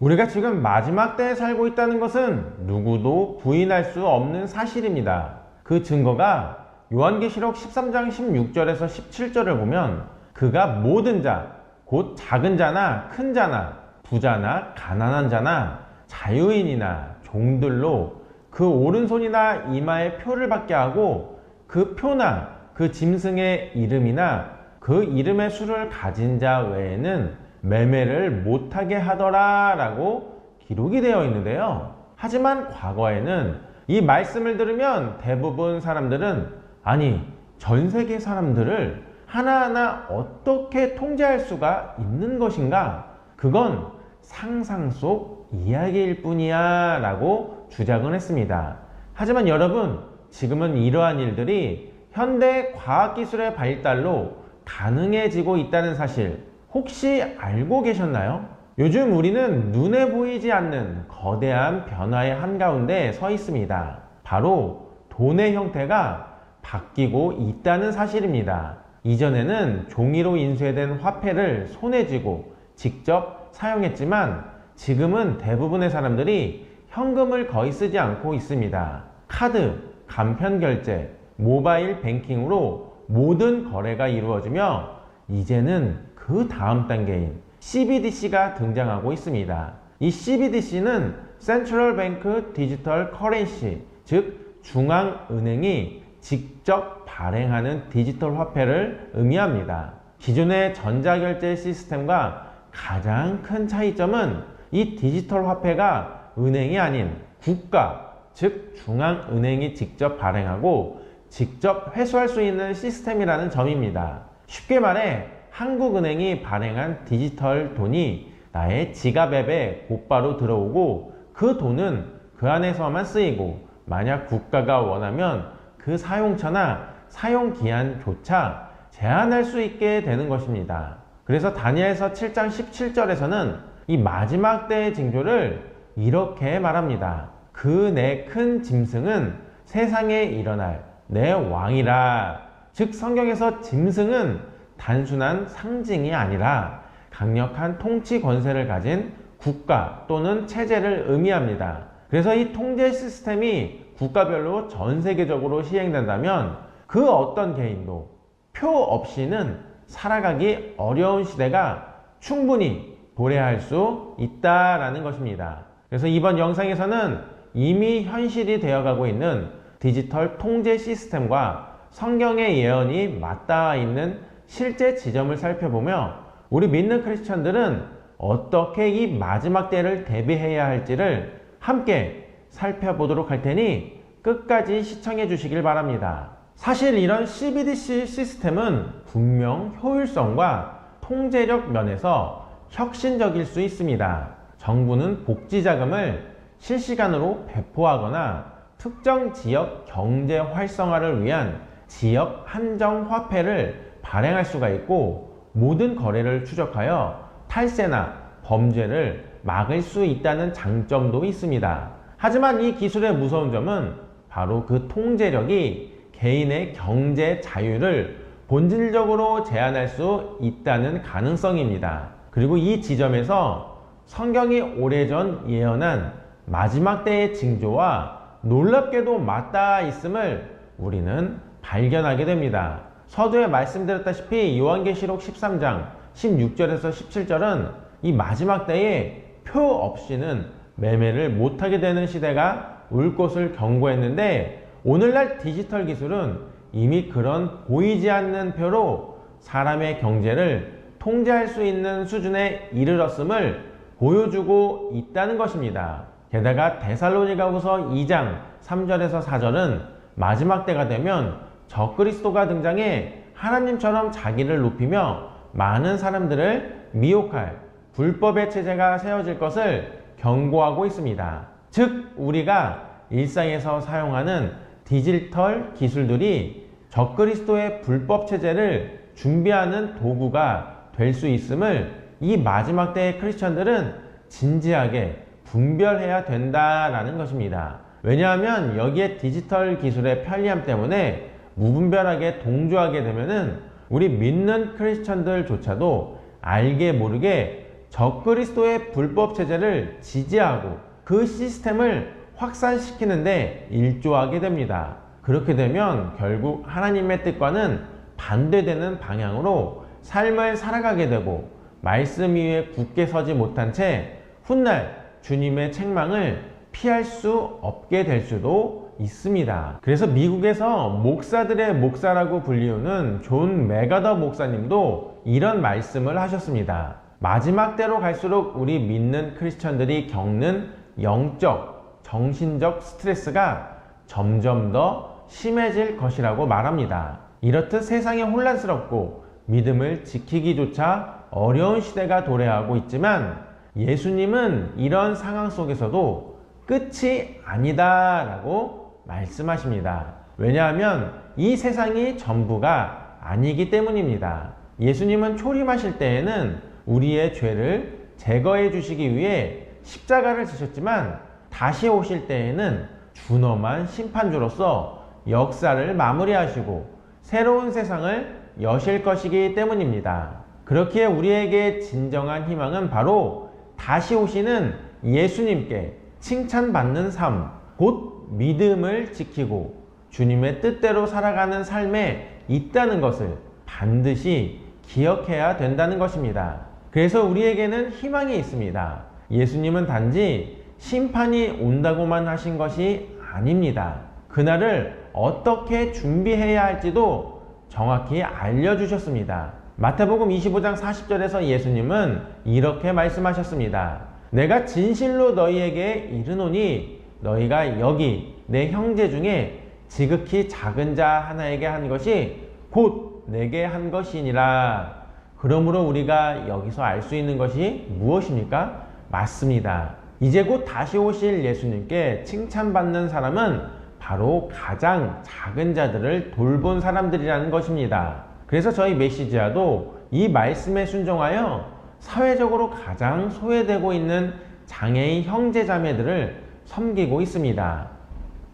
우리가 지금 마지막 때에 살고 있다는 것은 누구도 부인할 수 없는 사실입니다. 그 증거가 요한계시록 13장 16절에서 17절을 보면 그가 모든 자, 곧 작은 자나 큰 자나 부자나 가난한 자나 자유인이나 종들로 그 오른손이나 이마에 표를 받게 하고 그 표나 그 짐승의 이름이나 그 이름의 수를 가진 자 외에는 매매를 못하게 하더라 라고 기록이 되어 있는데요. 하지만 과거에는 이 말씀을 들으면 대부분 사람들은 아니 전 세계 사람들을 하나하나 어떻게 통제할 수가 있는 것인가? 그건 상상 속 이야기일 뿐이야 라고 주장을 했습니다. 하지만 여러분, 지금은 이러한 일들이 현대 과학기술의 발달로 가능해지고 있다는 사실 혹시 알고 계셨나요? 요즘 우리는 눈에 보이지 않는 거대한 변화의 한가운데 서 있습니다. 바로 돈의 형태가 바뀌고 있다는 사실입니다. 이전에는 종이로 인쇄된 화폐를 손에 쥐고 직접 사용했지만 지금은 대부분의 사람들이 현금을 거의 쓰지 않고 있습니다. 카드, 간편결제, 모바일 뱅킹으로 모든 거래가 이루어지며 이제는 그 다음 단계인 CBDC가 등장하고 있습니다. 이 CBDC는 Central Bank Digital Currency, 즉 중앙은행이 직접 발행하는 디지털 화폐를 의미합니다. 기존의 전자결제 시스템과 가장 큰 차이점은 이 디지털 화폐가 은행이 아닌 국가, 즉 중앙은행이 직접 발행하고 직접 회수할 수 있는 시스템이라는 점입니다. 쉽게 말해 한국은행이 발행한 디지털 돈이 나의 지갑 앱에 곧바로 들어오고 그 돈은 그 안에서만 쓰이고 만약 국가가 원하면 그 사용처나 사용기한조차 제한할 수 있게 되는 것입니다. 그래서 다니엘서 7장 17절에서는 이 마지막 때의 징조를 이렇게 말합니다. 그 내 큰 짐승은 세상에 일어날 내 왕이라. 즉 성경에서 짐승은 단순한 상징이 아니라 강력한 통치 권세를 가진 국가 또는 체제를 의미합니다. 그래서 이 통제 시스템이 국가별로 전 세계적으로 시행된다면 그 어떤 개인도 표 없이는 살아가기 어려운 시대가 충분히 도래할 수 있다라는 것입니다. 그래서 이번 영상에서는 이미 현실이 되어가고 있는 디지털 통제 시스템과 성경의 예언이 맞닿아 있는 실제 지점을 살펴보며 우리 믿는 크리스천들은 어떻게 이 마지막 때를 대비해야 할지를 함께 살펴보도록 할 테니 끝까지 시청해 주시길 바랍니다. 사실 이런 CBDC 시스템은 분명 효율성과 통제력 면에서 혁신적일 수 있습니다. 정부는 복지 자금을 실시간으로 배포하거나 특정 지역 경제 활성화를 위한 지역 한정 화폐를 발행할 수가 있고 모든 거래를 추적하여 탈세나 범죄를 막을 수 있다는 장점도 있습니다. 하지만 이 기술의 무서운 점은 바로 그 통제력이 개인의 경제 자유를 본질적으로 제한할 수 있다는 가능성입니다. 그리고 이 지점에서 성경이 오래전 예언한 마지막 때의 징조와 놀랍게도 맞닿아 있음을 우리는 발견하게 됩니다. 서두에 말씀드렸다시피 요한계시록 13장 16절에서 17절은 이 마지막 때에 표 없이는 매매를 못하게 되는 시대가 올 것을 경고했는데 오늘날 디지털 기술은 이미 그런 보이지 않는 표로 사람의 경제를 통제할 수 있는 수준에 이르렀음을 보여주고 있다는 것입니다. 게다가 데살로니가후서 2장 3절에서 4절은 마지막 때가 되면 적그리스도가 등장해 하나님처럼 자기를 높이며 많은 사람들을 미혹할 불법의 체제가 세워질 것을 경고하고 있습니다. 즉 우리가 일상에서 사용하는 디지털 기술들이 적그리스도의 불법 체제를 준비하는 도구가 될 수 있음을 이 마지막 때의 크리스천들은 진지하게 분별해야 된다라는 것입니다. 왜냐하면 여기에 디지털 기술의 편리함 때문에 무분별하게 동조하게 되면은 우리 믿는 크리스천들조차도 알게 모르게 적그리스도의 불법 체제를 지지하고 그 시스템을 확산시키는데 일조하게 됩니다. 그렇게 되면 결국 하나님의 뜻과는 반대되는 방향으로 삶을 살아가게 되고 말씀 위에 굳게 서지 못한 채 훗날 주님의 책망을 피할 수 없게 될 수도 있습니다. 그래서 미국에서 목사들의 목사라고 불리우는 존 맥아더 목사님도 이런 말씀을 하셨습니다. 마지막 때로 갈수록 우리 믿는 크리스천들이 겪는 영적, 정신적 스트레스가 점점 더 심해질 것이라고 말합니다. 이렇듯 세상이 혼란스럽고 믿음을 지키기조차 어려운 시대가 도래하고 있지만 예수님은 이런 상황 속에서도 끝이 아니다 라고 말씀하십니다. 왜냐하면 이 세상이 전부가 아니기 때문입니다. 예수님은 초림하실 때에는 우리의 죄를 제거해 주시기 위해 십자가를 지셨지만 다시 오실 때에는 준엄한 심판주로서 역사를 마무리하시고 새로운 세상을 여실 것이기 때문입니다. 그렇기에 우리에게 진정한 희망은 바로 다시 오시는 예수님께 칭찬받는 삶, 곧 믿음을 지키고 주님의 뜻대로 살아가는 삶에 있다는 것을 반드시 기억해야 된다는 것입니다. 그래서 우리에게는 희망이 있습니다. 예수님은 단지 심판이 온다고만 하신 것이 아닙니다. 그날을 어떻게 준비해야 할지도 정확히 알려주셨습니다. 마태복음 25장 40절에서 예수님은 이렇게 말씀하셨습니다. 내가 진실로 너희에게 이르노니 너희가 여기 내 형제 중에 지극히 작은 자 하나에게 한 것이 곧 내게 한 것이니라. 그러므로 우리가 여기서 알 수 있는 것이 무엇입니까? 맞습니다. 이제 곧 다시 오실 예수님께 칭찬받는 사람은 바로 가장 작은 자들을 돌본 사람들이라는 것입니다. 그래서 저희 메시지아도 이 말씀에 순종하여 사회적으로 가장 소외되고 있는 장애인 형제자매들을 섬기고 있습니다.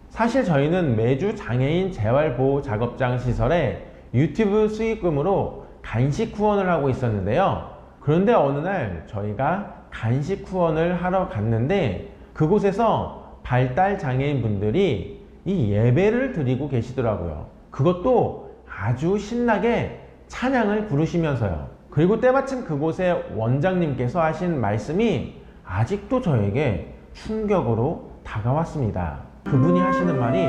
사실 저희는 매주 장애인 재활보호 작업장 시설에 유튜브 수익금으로 간식 후원을 하고 있었는데요. 그런데 어느 날 저희가 간식 후원을 하러 갔는데 그곳에서 발달 장애인 분들이 이 예배를 드리고 계시더라고요. 그것도 아주 신나게 찬양을 부르시면서요. 그리고 때마침 그곳의 원장님께서 하신 말씀이 아직도 저에게 충격으로 다가왔습니다. 그분이 하시는 말이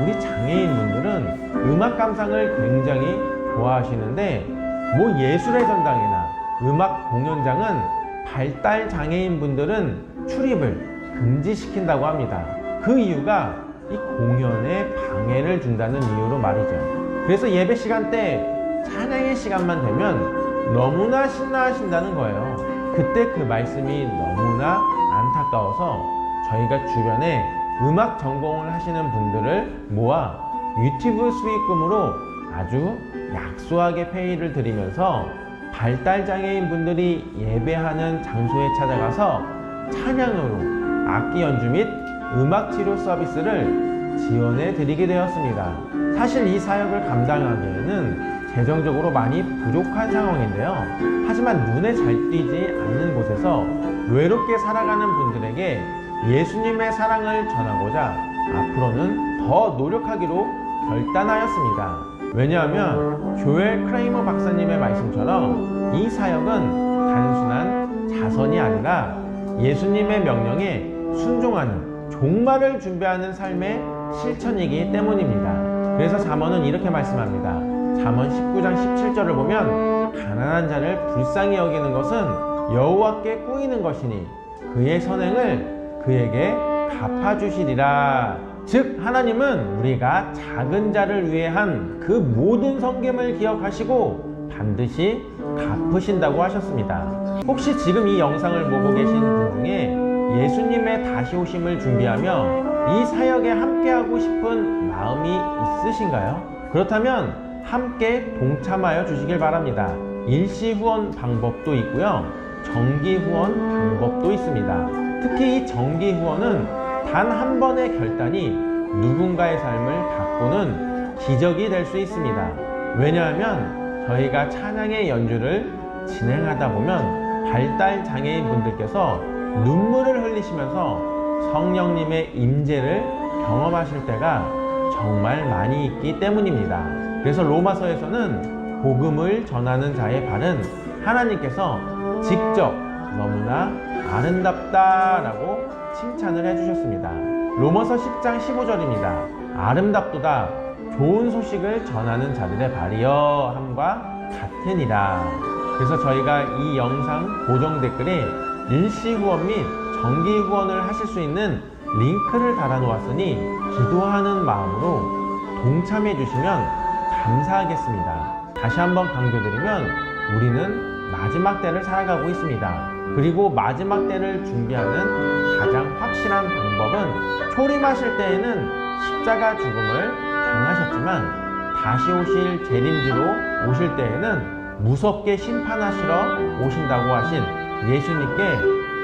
우리 장애인분들은 음악 감상을 굉장히 좋아하시는데 뭐 예술의 전당이나 음악 공연장은 발달 장애인분들은 출입을 금지시킨다고 합니다. 그 이유가 이 공연에 방해를 준다는 이유로 말이죠. 그래서 예배 시간 때 찬양의 시간만 되면 너무나 신나하신다는 거예요. 그때 그 말씀이 너무나 안타까워서 저희가 주변에 음악 전공을 하시는 분들을 모아 유튜브 수익금으로 아주 약소하게 페이를 드리면서 발달장애인 분들이 예배하는 장소에 찾아가서 찬양으로 악기 연주 및 음악 치료 서비스를 지원해 드리게 되었습니다. 사실 이 사역을 감당하기에는 재정적으로 많이 부족한 상황인데요. 하지만 눈에 잘 띄지 않는 곳에서 외롭게 살아가는 분들에게 예수님의 사랑을 전하고자 앞으로는 더 노력하기로 결단하였습니다. 왜냐하면 조엘 크레이머 박사님의 말씀처럼 이 사역은 단순한 자선이 아니라 예수님의 명령에 순종하는 종말을 준비하는 삶의 실천이기 때문입니다. 그래서 잠언은 이렇게 말씀합니다. 잠언 19장 17절을 보면 가난한 자를 불쌍히 여기는 것은 여호와께 꾸이는 것이니 그의 선행을 그에게 갚아주시리라. 즉 하나님은 우리가 작은 자를 위해 한 그 모든 성김을 기억하시고 반드시 갚으신다고 하셨습니다. 혹시 지금 이 영상을 보고 계신 분 중에 예수님의 다시 오심을 준비하며 이 사역에 함께하고 싶은 마음이 있으신가요? 그렇다면 함께 동참하여 주시길 바랍니다. 일시 후원 방법도 있고요. 정기 후원 방법도 있습니다. 특히 이 정기 후원은 단 한 번의 결단이 누군가의 삶을 바꾸는 기적이 될 수 있습니다. 왜냐하면 저희가 찬양의 연주를 진행하다 보면 발달 장애인 분들께서 눈물을 흘리시면서 성령님의 임재를 경험하실 때가 정말 많이 있기 때문입니다. 그래서 로마서에서는 복음을 전하는 자의 발은 하나님께서 직접 너무나 아름답다라고 칭찬을 해주셨습니다. 로마서 10장 15절입니다. 아름답도다 좋은 소식을 전하는 자들의 발이여 함과 같으니라. 그래서 저희가 이 영상 고정 댓글에 일시 후원 및 정기 후원을 하실 수 있는 링크를 달아 놓았으니 기도하는 마음으로 동참해 주시면 감사하겠습니다. 다시 한번 강조드리면 우리는 마지막 때를 살아가고 있습니다. 그리고 마지막 때를 준비하는 가장 확실한 방법은 초림하실 때에는 십자가 죽음을 당하셨지만 다시 오실 재림주로 오실 때에는 무섭게 심판하시러 오신다고 하신 예수님께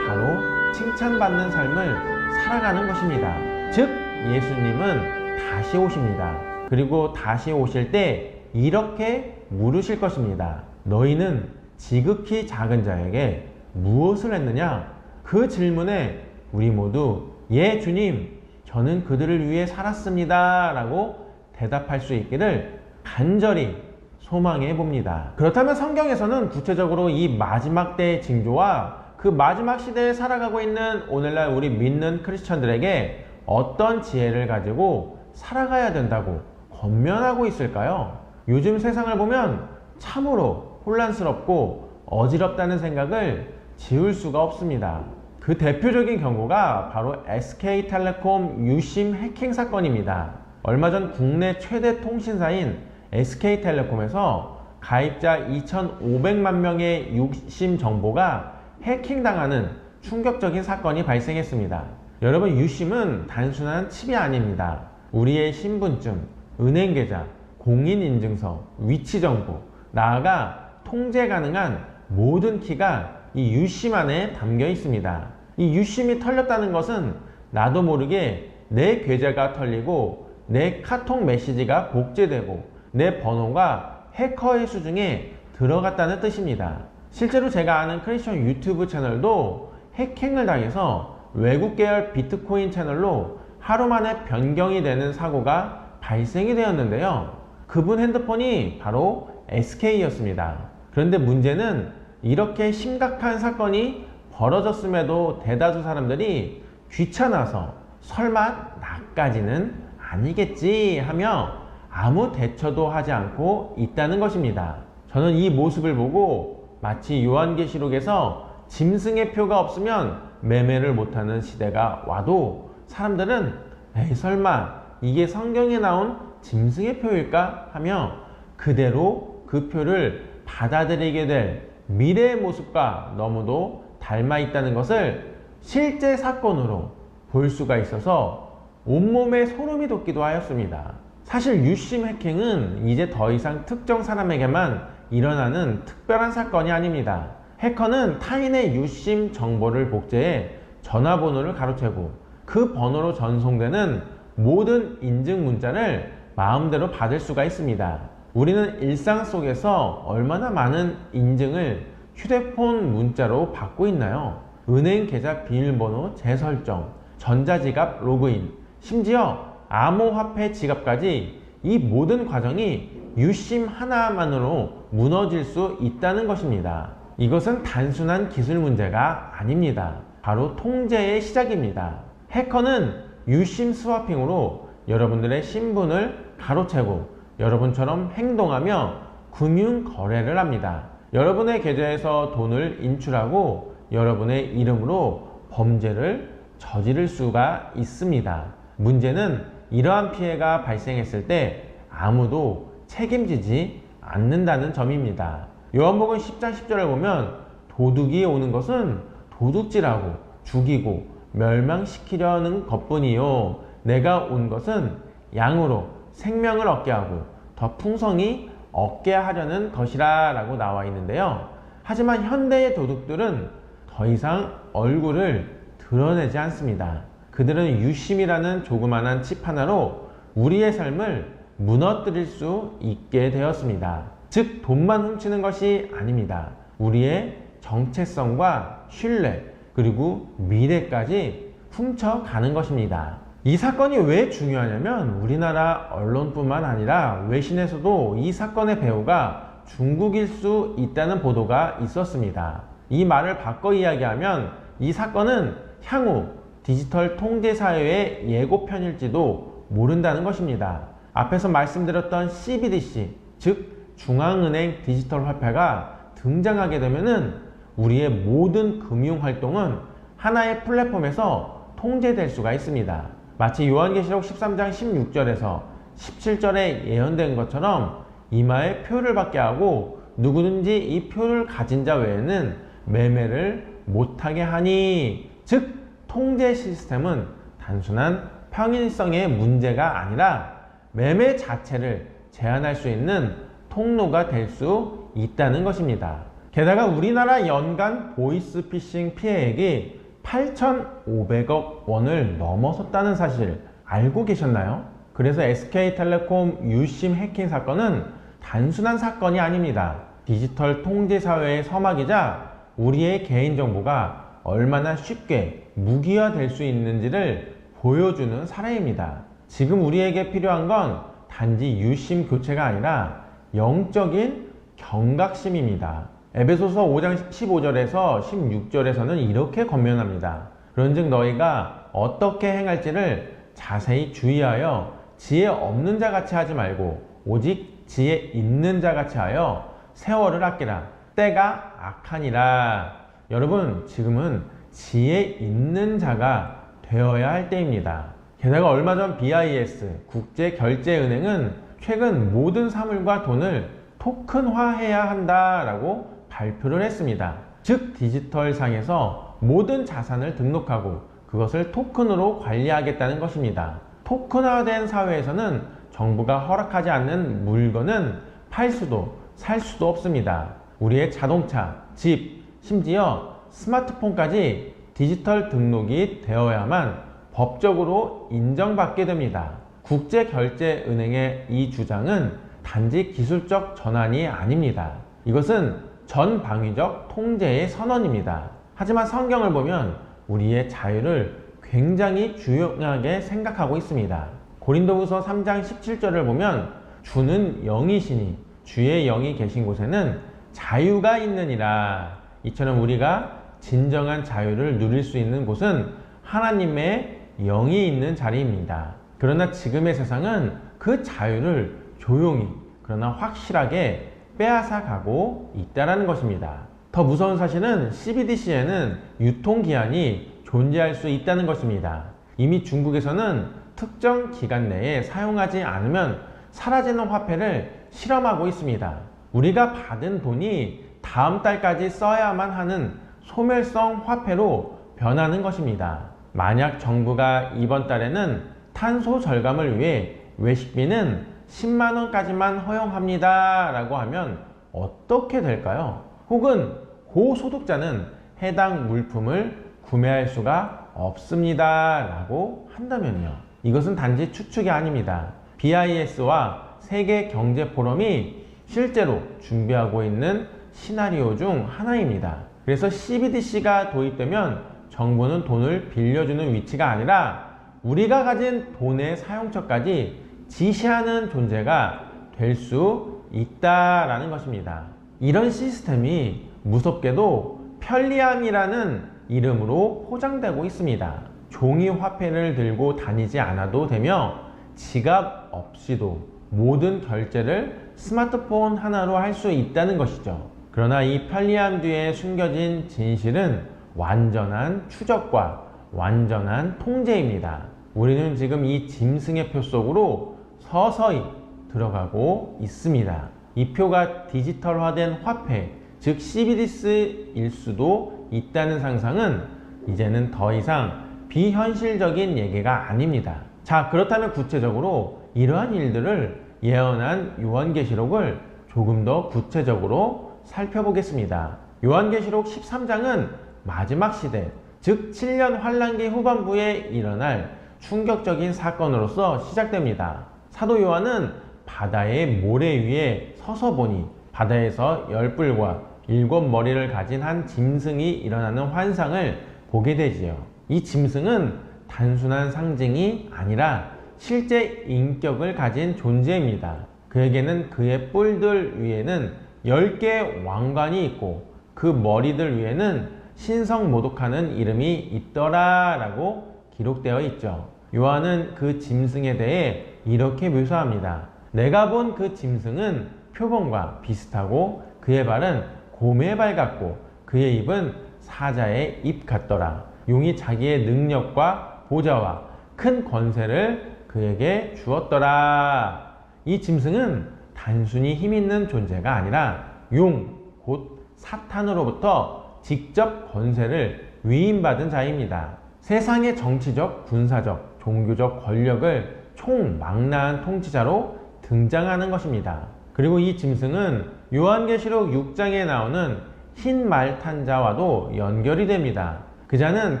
바로 칭찬받는 삶을 살아가는 것입니다. 즉 예수님은 다시 오십니다. 그리고 다시 오실 때 이렇게 물으실 것입니다. 너희는 지극히 작은 자에게 무엇을 했느냐? 그 질문에 우리 모두 예 주님 저는 그들을 위해 살았습니다 라고 대답할 수 있기를 간절히 소망해 봅니다. 그렇다면 성경에서는 구체적으로 이 마지막 때의 징조와 그 마지막 시대에 살아가고 있는 오늘날 우리 믿는 크리스천들에게 어떤 지혜를 가지고 살아가야 된다고 권면하고 있을까요? 요즘 세상을 보면 참으로 혼란스럽고 어지럽다는 생각을 지울 수가 없습니다. 그 대표적인 경우가 바로 SK텔레콤 유심 해킹 사건입니다. 얼마 전 국내 최대 통신사인 SK텔레콤에서 가입자 2,500만 명의 유심 정보가 해킹당하는 충격적인 사건이 발생했습니다. 여러분, 유심은 단순한 칩이 아닙니다. 우리의 신분증, 은행계좌, 공인인증서, 위치정보, 나아가 통제 가능한 모든 키가 이 유심 안에 담겨 있습니다. 이 유심이 털렸다는 것은 나도 모르게 내 계좌가 털리고 내 카톡 메시지가 복제되고 내 번호가 해커의 수중에 들어갔다는 뜻입니다. 실제로 제가 아는 크리스천 유튜브 채널도 해킹을 당해서 외국 계열 비트코인 채널로 하루 만에 변경이 되는 사고가 발생이 되었는데요. 그분 핸드폰이 바로 SK였습니다. 그런데 문제는 이렇게 심각한 사건이 벌어졌음에도 대다수 사람들이 귀찮아서 설마 나까지는 아니겠지 하며 아무 대처도 하지 않고 있다는 것입니다. 저는 이 모습을 보고 마치 요한계시록에서 짐승의 표가 없으면 매매를 못하는 시대가 와도 사람들은 에이 설마 이게 성경에 나온 짐승의 표일까 하며 그대로 그 표를 받아들이게 될 미래의 모습과 너무도 닮아 있다는 것을 실제 사건으로 볼 수가 있어서 온몸에 소름이 돋기도 하였습니다. 사실 유심 해킹은 이제 더 이상 특정 사람에게만 일어나는 특별한 사건이 아닙니다. 해커는 타인의 유심 정보를 복제해 전화번호를 가로채고 그 번호로 전송되는 모든 인증 문자를 마음대로 받을 수가 있습니다. 우리는 일상 속에서 얼마나 많은 인증을 휴대폰 문자로 받고 있나요? 은행 계좌 비밀번호 재설정, 전자지갑 로그인, 심지어 암호화폐 지갑까지 이 모든 과정이 유심 하나만으로 무너질 수 있다는 것입니다. 이것은 단순한 기술 문제가 아닙니다. 바로 통제의 시작입니다. 해커는 유심 스와핑으로 여러분들의 신분을 가로채고 여러분처럼 행동하며 금융 거래를 합니다. 여러분의 계좌에서 돈을 인출하고 여러분의 이름으로 범죄를 저지를 수가 있습니다. 문제는 이러한 피해가 발생했을 때 아무도 책임지지 않는다는 점입니다. 요한복음 10장 10절을 보면 도둑이 오는 것은 도둑질하고 죽이고 멸망시키려는 것뿐이요 내가 온 것은 양으로 생명을 얻게 하고 더 풍성히 얻게 하려는 것이라 라고 나와 있는데요. 하지만 현대의 도둑들은 더 이상 얼굴을 드러내지 않습니다. 그들은 유심이라는 조그만한 칩 하나로 우리의 삶을 무너뜨릴 수 있게 되었습니다. 즉 돈만 훔치는 것이 아닙니다. 우리의 정체성과 신뢰 그리고 미래까지 훔쳐가는 것입니다. 이 사건이 왜 중요하냐면 우리나라 언론뿐만 아니라 외신에서도 이 사건의 배후가 중국일 수 있다는 보도가 있었습니다. 이 말을 바꿔 이야기하면 이 사건은 향후 디지털 통제사회의 예고편일지도 모른다는 것입니다. 앞에서 말씀드렸던 CBDC, 즉 중앙은행 디지털 화폐가 등장하게 되면은 우리의 모든 금융활동은 하나의 플랫폼에서 통제될 수가 있습니다. 마치 요한계시록 13장 16절에서 17절에 예언된 것처럼 이마에 표를 받게 하고 누구든지 이 표를 가진 자 외에는 매매를 못하게 하니, 즉 통제 시스템은 단순한 평일성의 문제가 아니라 매매 자체를 제한할 수 있는 통로가 될 수 있다는 것입니다. 게다가 우리나라 연간 보이스피싱 피해액이 8,500억 원을 넘어섰다는 사실 알고 계셨나요? 그래서 SK텔레콤 유심 해킹 사건은 단순한 사건이 아닙니다. 디지털 통제 사회의 서막이자 우리의 개인정보가 얼마나 쉽게 무기화될 수 있는지를 보여주는 사례입니다. 지금 우리에게 필요한 건 단지 유심 교체가 아니라 영적인 경각심입니다. 에베소서 5장 15절에서 16절에서는 이렇게 권면합니다. 그런즉 너희가 어떻게 행할지를 자세히 주의하여 지혜 없는 자 같이 하지 말고 오직 지혜 있는 자 같이 하여 세월을 아끼라. 때가 악하니라. 여러분, 지금은 지혜 있는 자가 되어야 할 때입니다. 게다가 얼마 전 BIS 국제결제은행은 최근 모든 사물과 돈을 토큰화해야 한다라고 발표를 했습니다. 즉 디지털상에서 모든 자산을 등록하고 그것을 토큰으로 관리하겠다는 것입니다. 토큰화된 사회에서는 정부가 허락하지 않는 물건은 팔 수도 살 수도 없습니다. 우리의 자동차, 집, 심지어 스마트폰까지 디지털 등록이 되어야만 법적으로 인정받게 됩니다. 국제결제은행의 이 주장은 단지 기술적 전환이 아닙니다. 이것은 전방위적 통제의 선언입니다. 하지만 성경을 보면 우리의 자유를 굉장히 중요하게 생각하고 있습니다. 고린도후서 3장 17절을 보면 주는 영이시니 주의 영이 계신 곳에는 자유가 있느니라. 이처럼 우리가 진정한 자유를 누릴 수 있는 곳은 하나님의 영이 있는 자리입니다. 그러나 지금의 세상은 그 자유를 조용히 그러나 확실하게 빼앗아 가고 있다는 것입니다. 더 무서운 사실은 CBDC에는 유통기한이 존재할 수 있다는 것입니다. 이미 중국에서는 특정 기간 내에 사용하지 않으면 사라지는 화폐를 실험하고 있습니다. 우리가 받은 돈이 다음 달까지 써야만 하는 소멸성 화폐로 변하는 것입니다. 만약 정부가 이번 달에는 탄소 절감을 위해 외식비는 10만원까지만 허용합니다 라고 하면 어떻게 될까요? 혹은 고소득자는 해당 물품을 구매할 수가 없습니다 라고 한다면요. 이것은 단지 추측이 아닙니다. BIS와 세계경제포럼이 실제로 준비하고 있는 시나리오 중 하나입니다. 그래서 CBDC가 도입되면 정부는 돈을 빌려주는 위치가 아니라 우리가 가진 돈의 사용처까지 지시하는 존재가 될 수 있다라는 것입니다. 이런 시스템이 무섭게도 편리함이라는 이름으로 포장되고 있습니다. 종이 화폐를 들고 다니지 않아도 되며 지갑 없이도 모든 결제를 스마트폰 하나로 할 수 있다는 것이죠. 그러나 이 편리함 뒤에 숨겨진 진실은 완전한 추적과 완전한 통제입니다. 우리는 지금 이 짐승의 표 속으로 서서히 들어가고 있습니다. 이 표가 디지털화된 화폐, 즉 CBDC일 수도 있다는 상상은 이제는 더 이상 비현실적인 얘기가 아닙니다. 자, 그렇다면 구체적으로 이러한 일들을 예언한 요한계시록을 조금 더 구체적으로 살펴보겠습니다. 요한계시록 13장은 마지막 시대, 즉 7년 환란기 후반부에 일어날 충격적인 사건으로서 시작됩니다. 사도 요한은 바다의 모래 위에 서서 보니 바다에서 열불과 일곱 머리를 가진 한 짐승이 일어나는 환상을 보게 되지요. 이 짐승은 단순한 상징이 아니라 실제 인격을 가진 존재입니다. 그에게는 그의 뿔들 위에는 10개의 왕관이 있고 그 머리들 위에는 신성모독하는 이름이 있더라 라고 기록되어 있죠. 요한은 그 짐승에 대해 이렇게 묘사합니다. 내가 본 그 짐승은 표범과 비슷하고 그의 발은 곰의 발 같고 그의 입은 사자의 입 같더라. 용이 자기의 능력과 보좌와 큰 권세를 그에게 주었더라. 이 짐승은 단순히 힘있는 존재가 아니라 용, 곧 사탄으로부터 직접 권세를 위임받은 자입니다. 세상의 정치적, 군사적, 종교적 권력을 총망라한 통치자로 등장하는 것입니다. 그리고 이 짐승은 요한계시록 6장에 나오는 흰 말 탄 자와도 연결이 됩니다. 그 자는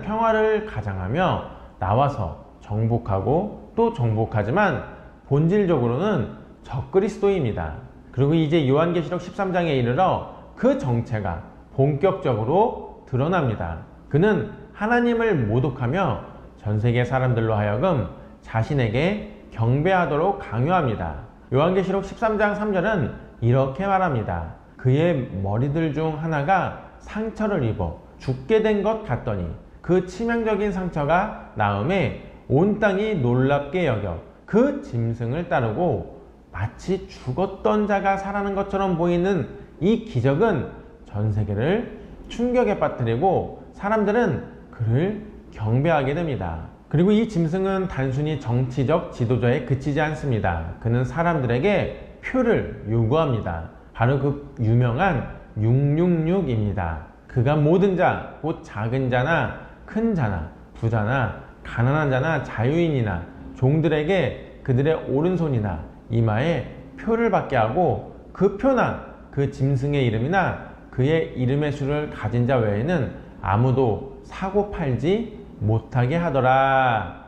평화를 가장하며 나와서 정복하고 또 정복하지만 본질적으로는 적그리스도입니다. 그리고 이제 요한계시록 13장에 이르러 그 정체가 본격적으로 드러납니다. 그는 하나님을 모독하며 전 세계 사람들로 하여금 자신에게 경배하도록 강요합니다. 요한계시록 13장 3절은 이렇게 말합니다. 그의 머리들 중 하나가 상처를 입어 죽게 된 것 같더니 그 치명적인 상처가 나음에 온 땅이 놀랍게 여겨 그 짐승을 따르고 마치 죽었던 자가 살아난 것처럼 보이는 이 기적은 전 세계를 충격에 빠뜨리고 사람들은 그를 경배하게 됩니다. 그리고 이 짐승은 단순히 정치적 지도자에 그치지 않습니다. 그는 사람들에게 표를 요구합니다. 바로 그 유명한 666입니다. 그가 모든 자, 곧 작은 자나 큰 자나 부자나 가난한 자나 자유인이나 종들에게 그들의 오른손이나 이마에 표를 받게 하고 그 표나 그 짐승의 이름이나 그의 이름의 수를 가진 자 외에는 아무도 사고 팔지 못하게 하더라.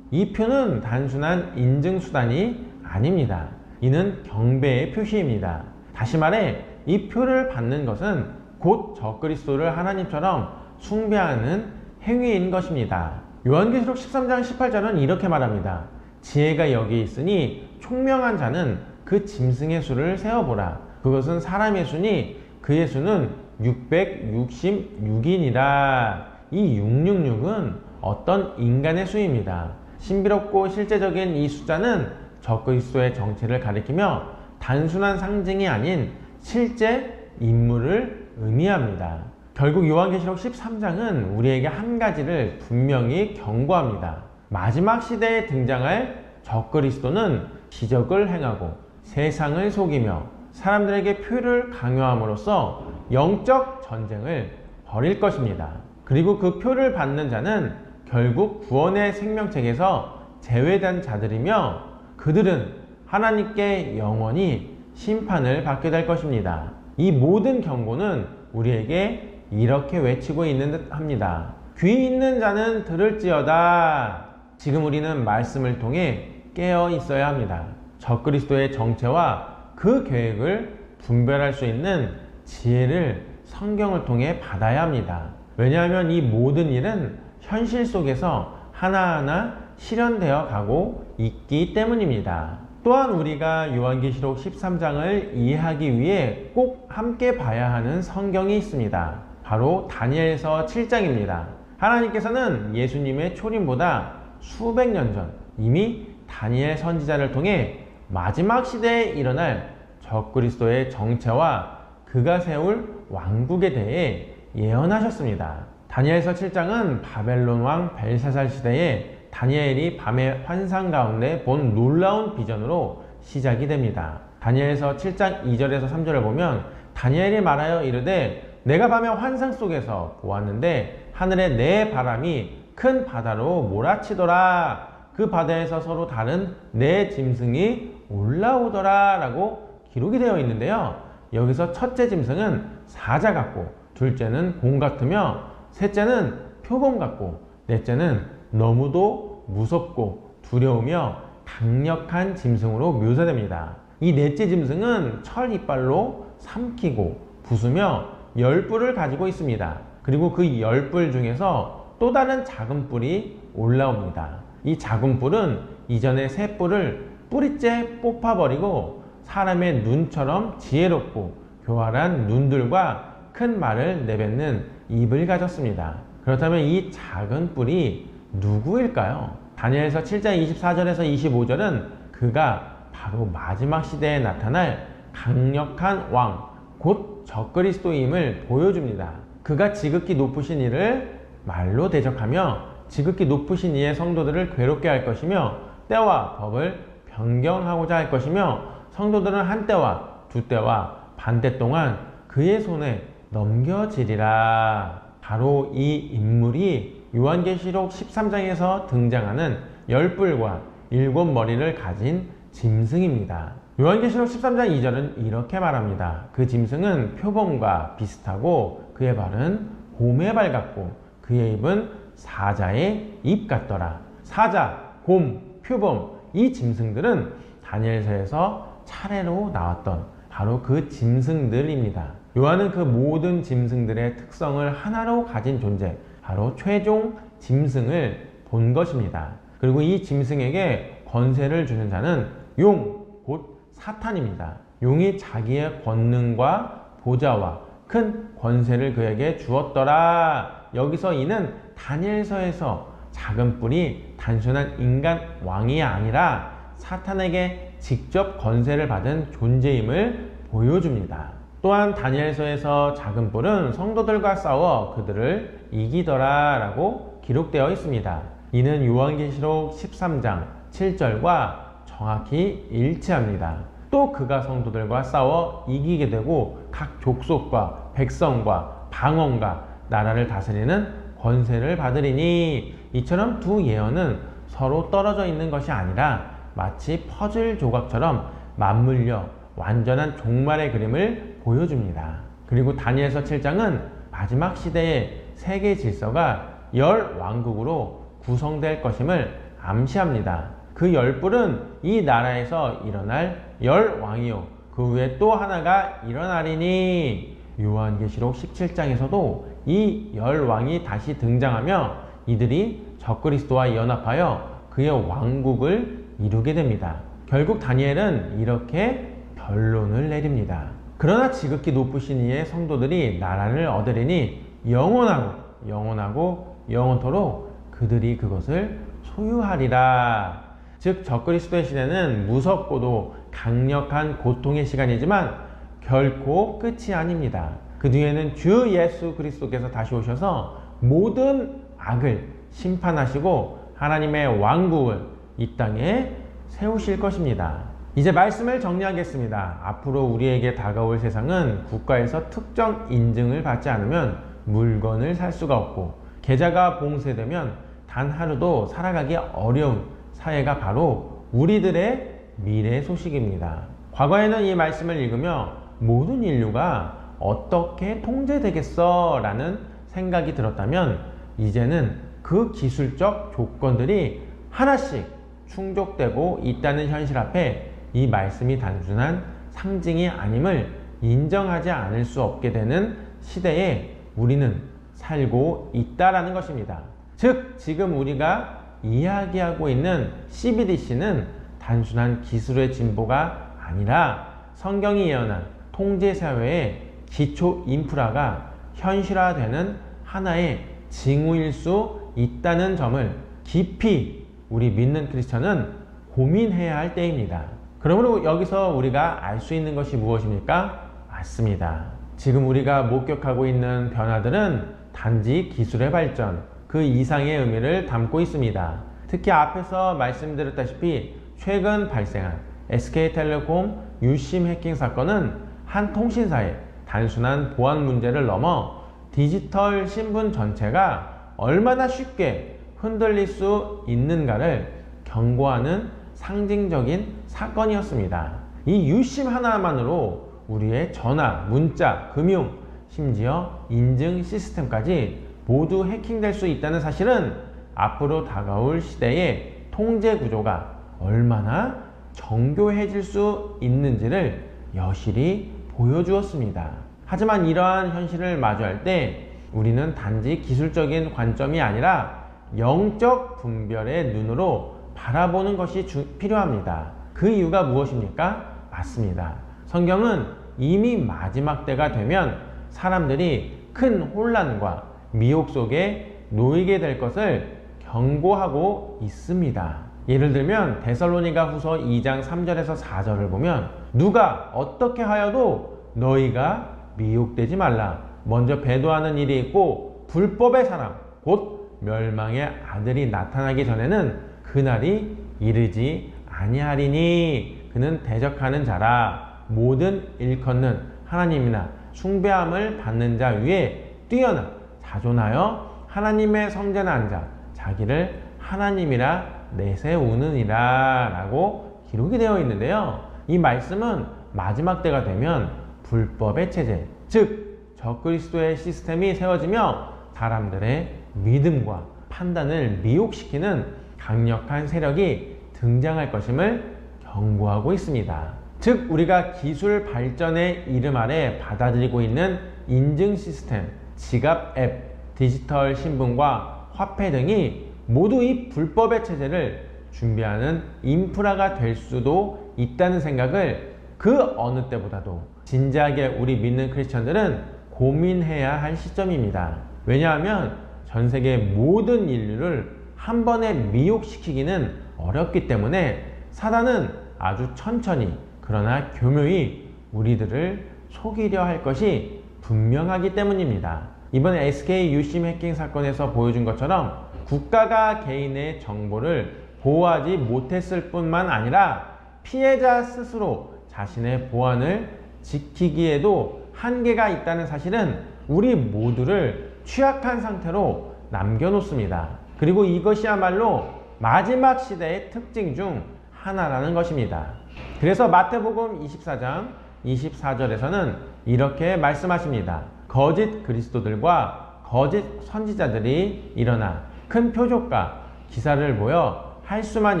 이 표는 단순한 인증수단이 아닙니다. 이는 경배의 표시입니다. 다시 말해 이 표를 받는 것은 곧 적그리스도를 하나님처럼 숭배하는 행위인 것입니다. 요한계시록 13장 18절은 이렇게 말합니다. 지혜가 여기 있으니 총명한 자는 그 짐승의 수를 세어보라. 그것은 사람의 수니 그의 수는 666이니라. 이 666은 어떤 인간의 수입니다. 신비롭고 실제적인 이 숫자는 적그리스도의 정체를 가리키며 단순한 상징이 아닌 실제 인물을 의미합니다. 결국 요한계시록 13장은 우리에게 한 가지를 분명히 경고합니다. 마지막 시대에 등장할 적그리스도는 기적을 행하고 세상을 속이며 사람들에게 표를 강요함으로써 영적 전쟁을 벌일 것입니다. 그리고 그 표를 받는 자는 결국 구원의 생명책에서 제외된 자들이며 그들은 하나님께 영원히 심판을 받게 될 것입니다. 이 모든 경고는 우리에게 이렇게 외치고 있는 듯 합니다. 귀 있는 자는 들을지어다. 지금 우리는 말씀을 통해 깨어 있어야 합니다. 적그리스도의 정체와 그 계획을 분별할 수 있는 지혜를 성경을 통해 받아야 합니다. 왜냐하면 이 모든 일은 현실 속에서 하나하나 실현되어 가고 있기 때문입니다. 또한 우리가 요한계시록 13장을 이해하기 위해 꼭 함께 봐야 하는 성경이 있습니다. 바로 다니엘서 7장입니다. 하나님께서는 예수님의 초림보다 수백 년 전 이미 다니엘 선지자를 통해 마지막 시대에 일어날 적그리스도의 정체와 그가 세울 왕국에 대해 예언하셨습니다. 다니엘서 7장은 바벨론 왕 벨사살 시대에 다니엘이 밤의 환상 가운데 본 놀라운 비전으로 시작이 됩니다. 다니엘서 7장 2절에서 3절을 보면 다니엘이 말하여 이르되 내가 밤의 환상 속에서 보았는데 하늘에 네 바람이 큰 바다로 몰아치더라. 그 바다에서 서로 다른 네 짐승이 올라오더라 라고 기록이 되어 있는데요. 여기서 첫째 짐승은 사자 같고 둘째는 곰 같으며 셋째는 표범 같고 넷째는 너무도 무섭고 두려우며 강력한 짐승으로 묘사됩니다. 이 넷째 짐승은 철 이빨로 삼키고 부수며 10뿔을 가지고 있습니다. 그리고 그 10뿔 중에서 또 다른 작은 뿔이 올라옵니다. 이 작은 뿔은 이전의 새 뿔을 뿌리째 뽑아버리고 사람의 눈처럼 지혜롭고 교활한 눈들과 큰 말을 내뱉는 입을 가졌습니다. 그렇다면 이 작은 뿔이 누구일까요? 다니엘서 7장 24절에서 25절은 그가 바로 마지막 시대에 나타날 강력한 왕, 곧 적그리스도임을 보여줍니다. 그가 지극히 높으신 이를 말로 대적하며 지극히 높으신 이의 성도들을 괴롭게 할 것이며 때와 법을 변경하고자 할 것이며 성도들은 한때와 두때와 반때 동안 그의 손에 넘겨지리라. 바로 이 인물이 요한계시록 13장에서 등장하는 10뿔과 7머리를 가진 짐승입니다. 요한계시록 13장 2절은 이렇게 말합니다. 그 짐승은 표범과 비슷하고 그의 발은 곰의 발 같고 그의 입은 사자의 입 같더라. 사자, 곰, 표범 이 짐승들은 다니엘서에서 차례로 나왔던 바로 그 짐승들입니다. 요한은 그 모든 짐승들의 특성을 하나로 가진 존재, 바로 최종 짐승을 본 것입니다. 그리고 이 짐승에게 권세를 주는 자는 용, 곧 사탄입니다. 용이 자기의 권능과 보좌와 큰 권세를 그에게 주었더라. 여기서 이는 다니엘서에서 작은 뿔이 단순한 인간 왕이 아니라 사탄에게 직접 권세를 받은 존재임을 보여줍니다. 또한 다니엘서에서 작은 뿔은 성도들과 싸워 그들을 이기더라 라고 기록되어 있습니다. 이는 요한계시록 13장 7절과 정확히 일치합니다. 또 그가 성도들과 싸워 이기게 되고 각 족속과 백성과 방언과 나라를 다스리는 권세를 받으리니, 이처럼 두 예언은 서로 떨어져 있는 것이 아니라 마치 퍼즐 조각처럼 맞물려 완전한 종말의 그림을 보여줍니다. 그리고 다니엘서 7장은 마지막 시대의 세계 질서가 10왕국으로 구성될 것임을 암시합니다. 그 10뿔은 이 나라에서 일어날 10왕이요 그 후에 또 하나가 일어나리니, 요한계시록 17장에서도 이 10왕이 다시 등장하며 이들이 적그리스도와 연합하여 그의 왕국을 이루게 됩니다. 결국 다니엘은 이렇게 결론을 내립니다. 그러나 지극히 높으신 이의 성도들이 나라를 얻으리니 영원하고 영원토록 그들이 그것을 소유하리라. 즉 적그리스도의 시대는 무섭고도 강력한 고통의 시간이지만 결코 끝이 아닙니다. 그 뒤에는 주 예수 그리스도께서 다시 오셔서 모든 악을 심판하시고 하나님의 왕국을 이 땅에 세우실 것입니다. 이제 말씀을 정리하겠습니다. 앞으로 우리에게 다가올 세상은 국가에서 특정 인증을 받지 않으면 물건을 살 수가 없고 계좌가 봉쇄되면 단 하루도 살아가기 어려운 사회가 바로 우리들의 미래 소식입니다. 과거에는 이 말씀을 읽으며 모든 인류가 어떻게 통제되겠어? 라는 생각이 들었다면 이제는 그 기술적 조건들이 하나씩 충족되고 있다는 현실 앞에 이 말씀이 단순한 상징이 아님을 인정하지 않을 수 없게 되는 시대에 우리는 살고 있다라는 것입니다. 즉 지금 우리가 이야기하고 있는 CBDC는 단순한 기술의 진보가 아니라 성경이 예언한 통제사회의 기초 인프라가 현실화되는 하나의 징후일 수 있다는 점을 깊이 우리 믿는 크리스천은 고민해야 할 때입니다. 그러므로 여기서 우리가 알 수 있는 것이 무엇입니까? 맞습니다. 지금 우리가 목격하고 있는 변화들은 단지 기술의 발전, 그 이상의 의미를 담고 있습니다. 특히 앞에서 말씀드렸다시피 최근 발생한 SK텔레콤 유심 해킹 사건은 한 통신사의 단순한 보안 문제를 넘어 디지털 신분 전체가 얼마나 쉽게 흔들릴 수 있는가를 경고하는 상징적인 사건이었습니다. 이 유심 하나만으로 우리의 전화, 문자, 금융, 심지어 인증 시스템까지 모두 해킹될 수 있다는 사실은 앞으로 다가올 시대의 통제 구조가 얼마나 정교해질 수 있는지를 여실히 보여주었습니다. 하지만 이러한 현실을 마주할 때 우리는 단지 기술적인 관점이 아니라 영적 분별의 눈으로 바라보는 것이 필요합니다. 그 이유가 무엇입니까? 맞습니다. 성경은 이미 마지막 때가 되면 사람들이 큰 혼란과 미혹 속에 놓이게 될 것을 경고하고 있습니다. 예를 들면 데살로니가 후서 2장 3절에서 4절을 보면 누가 어떻게 하여도 너희가 미혹되지 말라. 먼저 배도하는 일이 있고 불법의 사람 곧 멸망의 아들이 나타나기 전에는 그날이 이르지 아니하리니 그는 대적하는 자라. 모든 일컫는 하나님이나 숭배함을 받는 자 위에 뛰어나 자존하여 하나님의 성전에 앉아 자기를 하나님이라 내세우느니라 라고 기록이 되어 있는데요. 이 말씀은 마지막 때가 되면 불법의 체제, 즉 적그리스도의 시스템이 세워지며 사람들의 믿음과 판단을 미혹시키는 강력한 세력이 등장할 것임을 경고하고 있습니다. 즉 우리가 기술 발전의 이름 아래 받아들이고 있는 인증 시스템, 지갑 앱, 디지털 신분과 화폐 등이 모두 이 불법의 체제를 준비하는 인프라가 될 수도 있다는 생각을 그 어느 때보다도 진지하게 우리 믿는 크리스천들은 고민해야 할 시점입니다. 왜냐하면 전 세계 모든 인류를 한 번에 미혹시키기는 어렵기 때문에 사단은 아주 천천히 그러나 교묘히 우리들을 속이려 할 것이 분명하기 때문입니다. 이번 SK 유심 해킹 사건에서 보여준 것처럼 국가가 개인의 정보를 보호하지 못했을 뿐만 아니라 피해자 스스로 자신의 보안을 지키기에도 한계가 있다는 사실은 우리 모두를 취약한 상태로 남겨놓습니다. 그리고 이것이야말로 마지막 시대의 특징 중 하나라는 것입니다. 그래서 마태복음 24장 24절에서는 이렇게 말씀하십니다. 거짓 그리스도들과 거짓 선지자들이 일어나 큰 표적과 기사를 보여 할 수만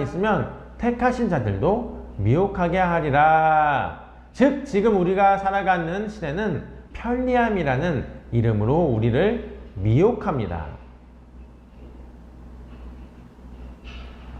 있으면 택하신 자들도 미혹하게 하리라. 즉 지금 우리가 살아가는 시대는 편리함이라는 이름으로 우리를 미혹합니다.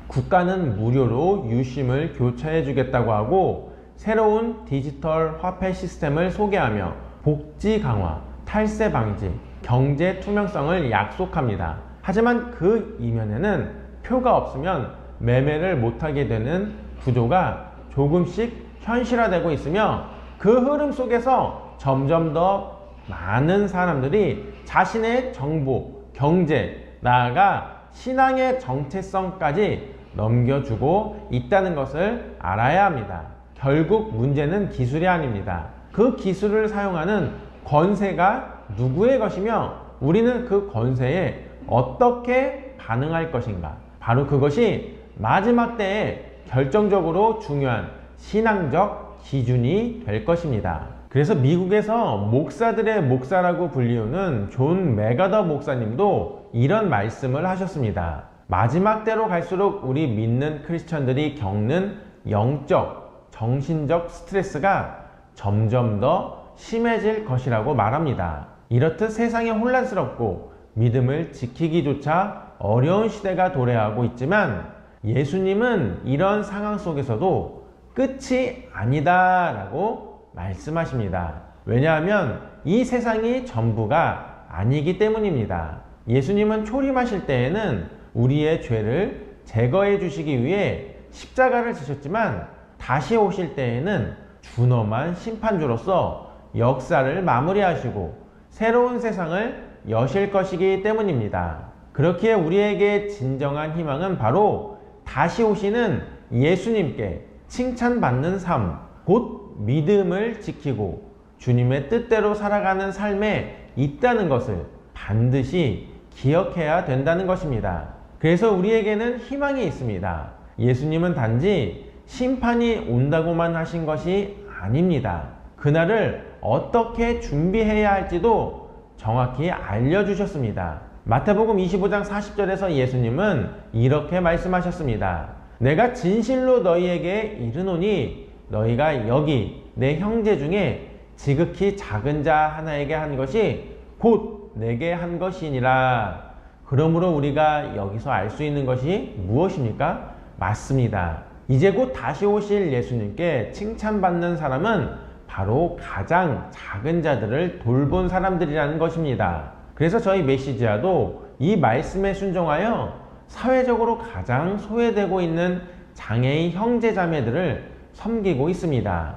국가는 무료로 유심을 교체해 주겠다고 하고 새로운 디지털 화폐 시스템을 소개하며 복지 강화, 탈세 방지, 경제 투명성을 약속합니다. 하지만 그 이면에는 표가 없으면 매매를 못하게 되는 구조가 조금씩 현실화되고 있으며 그 흐름 속에서 점점 더 많은 사람들이 자신의 정보, 경제, 나아가 신앙의 정체성까지 넘겨주고 있다는 것을 알아야 합니다. 결국 문제는 기술이 아닙니다. 그 기술을 사용하는 권세가 누구의 것이며 우리는 그 권세에 어떻게 반응할 것인가? 바로 그것이 마지막 때에 결정적으로 중요한 신앙적 기준이 될 것입니다. 그래서 미국에서 목사들의 목사라고 불리우는 존 맥아더 목사님도 이런 말씀을 하셨습니다. 마지막 때로 갈수록 우리 믿는 크리스천들이 겪는 영적, 정신적 스트레스가 점점 더 심해질 것이라고 말합니다. 이렇듯 세상이 혼란스럽고 믿음을 지키기조차 어려운 시대가 도래하고 있지만 예수님은 이런 상황 속에서도 끝이 아니다 라고 말씀하십니다. 왜냐하면 이 세상이 전부가 아니기 때문입니다. 예수님은 초림하실 때에는 우리의 죄를 제거해 주시기 위해 십자가를 지셨지만 다시 오실 때에는 준엄한 심판주로서 역사를 마무리하시고 새로운 세상을 여실 것이기 때문입니다. 그렇기에 우리에게 진정한 희망은 바로 다시 오시는 예수님께 칭찬받는 삶, 곧 믿음을 지키고 주님의 뜻대로 살아가는 삶에 있다는 것을 반드시 기억해야 된다는 것입니다. 그래서 우리에게는 희망이 있습니다. 예수님은 단지 심판이 온다고만 하신 것이 아닙니다. 그날을 어떻게 준비해야 할지도 정확히 알려주셨습니다. 마태복음 25장 40절에서 예수님은 이렇게 말씀하셨습니다. 내가 진실로 너희에게 이르노니 너희가 여기 내 형제 중에 지극히 작은 자 하나에게 한 것이 곧 내게 한 것이니라. 그러므로 우리가 여기서 알 수 있는 것이 무엇입니까? 맞습니다. 이제 곧 다시 오실 예수님께 칭찬받는 사람은 바로 가장 작은 자들을 돌본 사람들이라는 것입니다. 그래서 저희 메시지아도 이 말씀에 순종하여 사회적으로 가장 소외되고 있는 장애인 형제자매들을 섬기고 있습니다.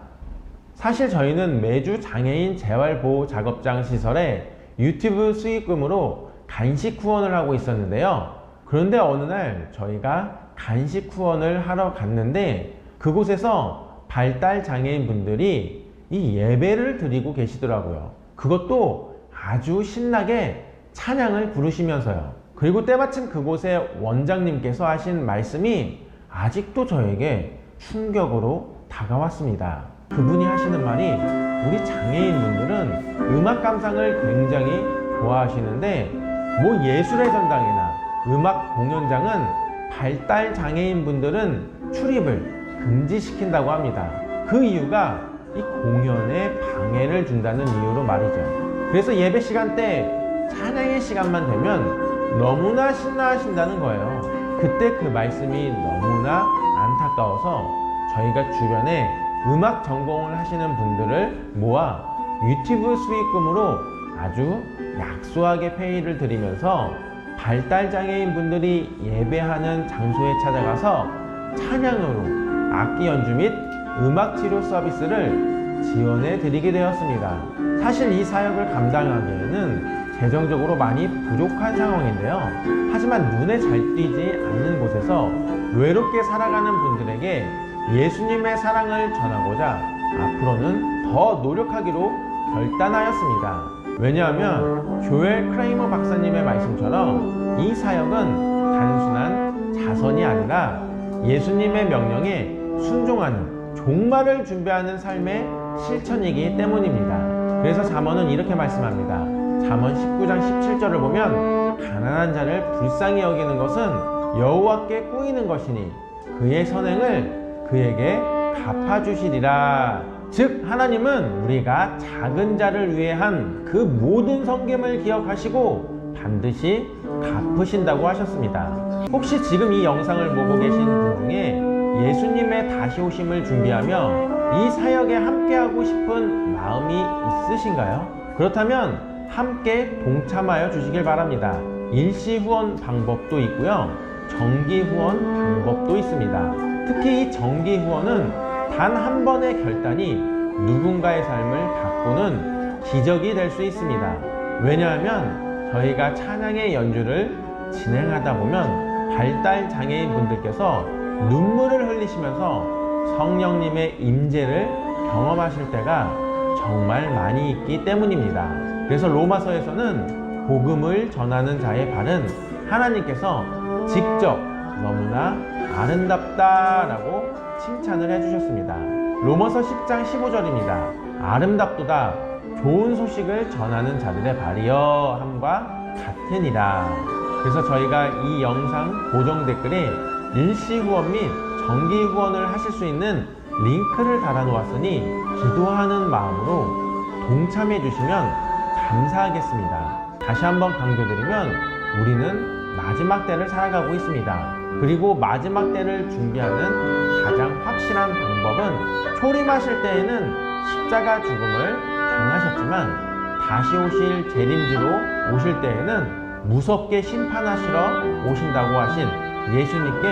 사실 저희는 매주 장애인 재활보호 작업장 시설에 유튜브 수익금으로 간식 후원을 하고 있었는데요. 그런데 어느 날 저희가 간식 후원을 하러 갔는데 그곳에서 발달 장애인 분들이 이 예배를 드리고 계시더라고요. 그것도 아주 신나게 찬양을 부르시면서요. 그리고 때마침 그곳의 원장님께서 하신 말씀이 아직도 저에게 충격으로 다가왔습니다. 그분이 하시는 말이 우리 장애인분들은 음악 감상을 굉장히 좋아하시는데 뭐 예술의 전당이나 음악 공연장은 발달 장애인분들은 출입을 금지시킨다고 합니다. 그 이유가 이 공연에 방해를 준다는 이유로 말이죠. 그래서 예배 시간 때 찬양의 시간만 되면 너무나 신나하신다는 거예요. 그때 그 말씀이 너무나 안타까워서 저희가 주변에 음악 전공을 하시는 분들을 모아 유튜브 수익금으로 아주 약소하게 페이를 드리면서 발달장애인 분들이 예배하는 장소에 찾아가서 찬양으로 악기 연주 및 음악 치료 서비스를 지원해 드리게 되었습니다. 사실 이 사역을 감당하기에는 재정적으로 많이 부족한 상황인데요. 하지만 눈에 잘 띄지 않는 곳에서 외롭게 살아가는 분들에게 예수님의 사랑을 전하고자 앞으로는 더 노력하기로 결단하였습니다. 왜냐하면 조엘 크레이머 박사님의 말씀처럼 이 사역은 단순한 자선이 아니라 예수님의 명령에 순종하는 종말을 준비하는 삶의 실천이기 때문입니다. 그래서 잠언은 이렇게 말씀합니다. 잠언 19장 17절을 보면 가난한 자를 불쌍히 여기는 것은 여호와께 꾸이는 것이니 그의 선행을 그에게 갚아주시리라. 즉 하나님은 우리가 작은 자를 위해 한 그 모든 성김을 기억하시고 반드시 갚으신다고 하셨습니다. 혹시 지금 이 영상을 보고 계신 분 중에 예수님의 다시 오심을 준비하며 이 사역에 함께하고 싶은 마음이 있으신가요? 그렇다면 함께 동참하여 주시길 바랍니다. 일시 후원 방법도 있고요. 정기 후원 방법도 있습니다. 특히 이 정기 후원은 단 한 번의 결단이 누군가의 삶을 바꾸는 기적이 될 수 있습니다. 왜냐하면 저희가 찬양의 연주를 진행하다 보면 발달 장애인 분들께서 눈물을 흘리시면서 성령님의 임재를 경험하실 때가 정말 많이 있기 때문입니다. 그래서 로마서에서는 복음을 전하는 자의 발은 하나님께서 직접 너무나 아름답다라고 칭찬을 해주셨습니다. 로마서 10장 15절입니다. 아름답도다 좋은 소식을 전하는 자들의 발이여 함과 같으니라. 그래서 저희가 이 영상 고정 댓글에 일시 후원 및 정기 후원을 하실 수 있는 링크를 달아 놓았으니 기도하는 마음으로 동참해 주시면 감사하겠습니다. 다시 한번 강조드리면 우리는 마지막 때를 살아가고 있습니다. 그리고 마지막 때를 준비하는 가장 확실한 방법은 초림하실 때에는 십자가 죽음을 당하셨지만 다시 오실 재림주로 오실 때에는 무섭게 심판하시러 오신다고 하신 예수님께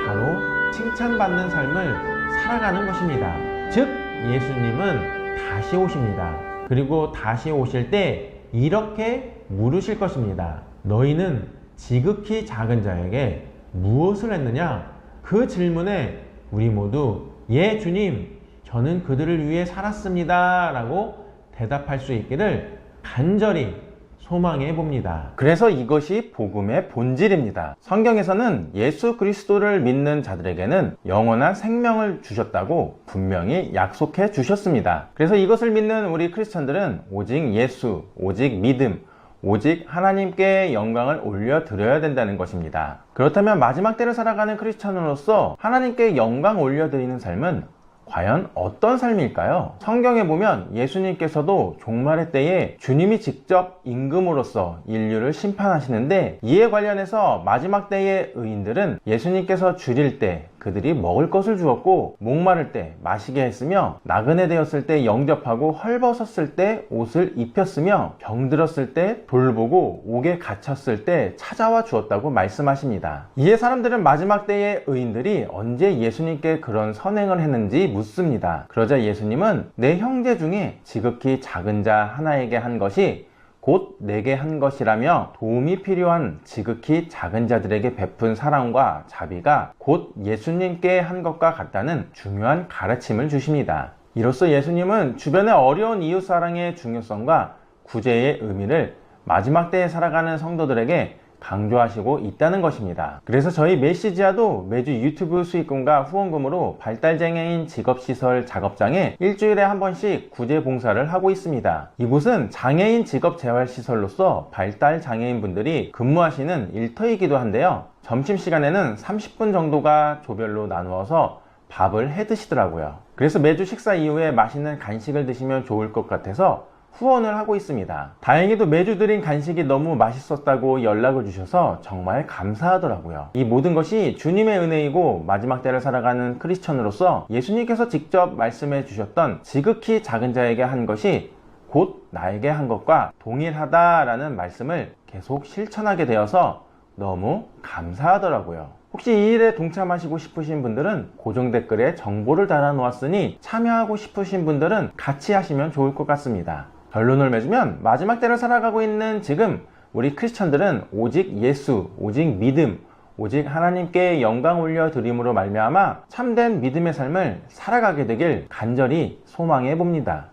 바로 칭찬받는 삶을 살아가는 것입니다. 즉 예수님은 다시 오십니다. 그리고 다시 오실 때 이렇게 물으실 것입니다. 너희는 지극히 작은 자에게 무엇을 했느냐? 그 질문에 우리 모두 예 주님 저는 그들을 위해 살았습니다 라고 대답할 수 있기를 간절히 소망해 봅니다. 그래서 이것이 복음의 본질입니다. 성경에서는 예수 그리스도를 믿는 자들에게는 영원한 생명을 주셨다고 분명히 약속해 주셨습니다. 그래서 이것을 믿는 우리 크리스천들은 오직 예수, 오직 믿음, 오직 하나님께 영광을 올려드려야 된다는 것입니다. 그렇다면 마지막 때를 살아가는 크리스천으로서 하나님께 영광 올려드리는 삶은 과연 어떤 삶일까요? 성경에 보면 예수님께서도 종말의 때에 주님이 직접 임금으로서 인류를 심판하시는데, 이에 관련해서 마지막 때의 의인들은 예수님께서 줄일 때 그들이 먹을 것을 주었고, 목마를 때 마시게 했으며, 나그네 되었을 때 영접하고, 헐벗었을 때 옷을 입혔으며, 병들었을 때 돌보고, 옥에 갇혔을 때 찾아와 주었다고 말씀하십니다. 이에 사람들은 마지막 때의 의인들이 언제 예수님께 그런 선행을 했는지 묻습니다. 그러자 예수님은 내 형제 중에 지극히 작은 자 하나에게 한 것이 곧 내게 한 것이라며, 도움이 필요한 지극히 작은 자들에게 베푼 사랑과 자비가 곧 예수님께 한 것과 같다는 중요한 가르침을 주십니다. 이로써 예수님은 주변의 어려운 이웃사랑의 중요성과 구제의 의미를 마지막 때에 살아가는 성도들에게 강조하시고 있다는 것입니다. 그래서 저희 메시지아도 매주 유튜브 수익금과 후원금으로 발달장애인 직업시설 작업장에 일주일에 한 번씩 구제 봉사를 하고 있습니다. 이곳은 장애인 직업재활시설로서 발달장애인분들이 근무하시는 일터이기도 한데요. 점심시간에는 30분 정도가 조별로 나누어서 밥을 해 드시더라고요. 그래서 매주 식사 이후에 맛있는 간식을 드시면 좋을 것 같아서 후원을 하고 있습니다. 다행히도 매주 드린 간식이 너무 맛있었다고 연락을 주셔서 정말 감사하더라고요. 이 모든 것이 주님의 은혜이고, 마지막 때를 살아가는 크리스천으로서 예수님께서 직접 말씀해 주셨던 지극히 작은 자에게 한 것이 곧 나에게 한 것과 동일하다라는 말씀을 계속 실천하게 되어서 너무 감사하더라고요. 혹시 이 일에 동참하시고 싶으신 분들은 고정 댓글에 정보를 달아 놓았으니, 참여하고 싶으신 분들은 같이 하시면 좋을 것 같습니다. 결론을 맺으면 마지막 때를 살아가고 있는 지금 우리 크리스천들은 오직 예수, 오직 믿음, 오직 하나님께 영광 올려드림으로 말미암아 참된 믿음의 삶을 살아가게 되길 간절히 소망해 봅니다.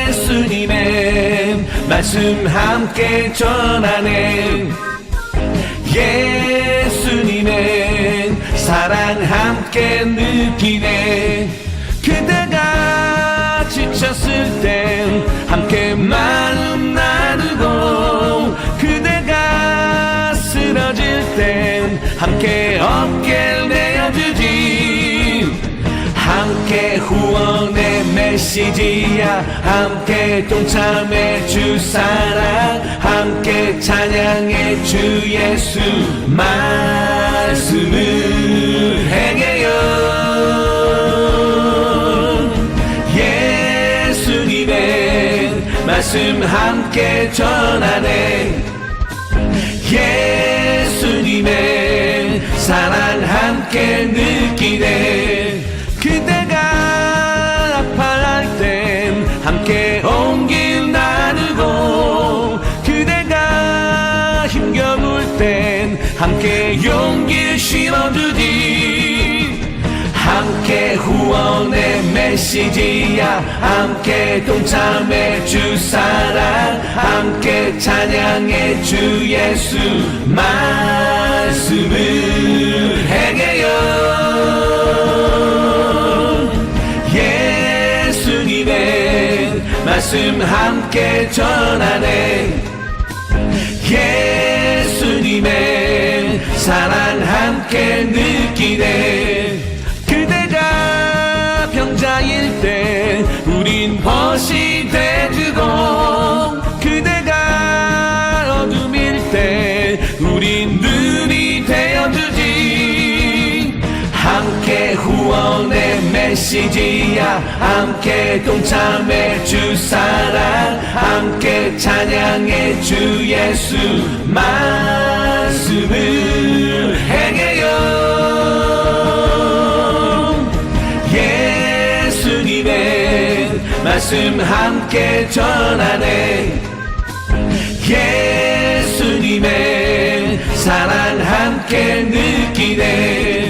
예수님의 말씀 함께 전하네, 예수님의 사랑 함께 느끼네. 그대가 지쳤을 땐 함께 마음 나누고, 그대가 쓰러질 땐 함께 어깨 내어주지. 함께 후원의 메시지야, 함께 동참해 주 사랑, 함께 찬양해 주 예수 말씀을 행해요. 예수님의 말씀 함께 전하네, 예수님의 사랑 함께 느끼네. 그대가 아파할 땐 함께 온 길 나누고, 그대가 힘겨울 땐 함께 용기를 실어주지. 함께 후원의 메시지야, 함께 동참해 주 사랑, 함께 찬양해 주 예수 말씀을 행해요. 예수님의 말씀 함께 전하네, 예수님의 사랑 함께 느끼네. 그대가 병자일 때 우린 벗이 돼주고, 그대가 어둠일 때 우린 눈이 되어주지. 함께 후원의 메시지야, 함께 동참해 주 사랑, 함께 찬양해 주 예수 말씀을 행해요. 예수님의 말씀 함께 전하네, 예수님의 사랑 함께 느끼네.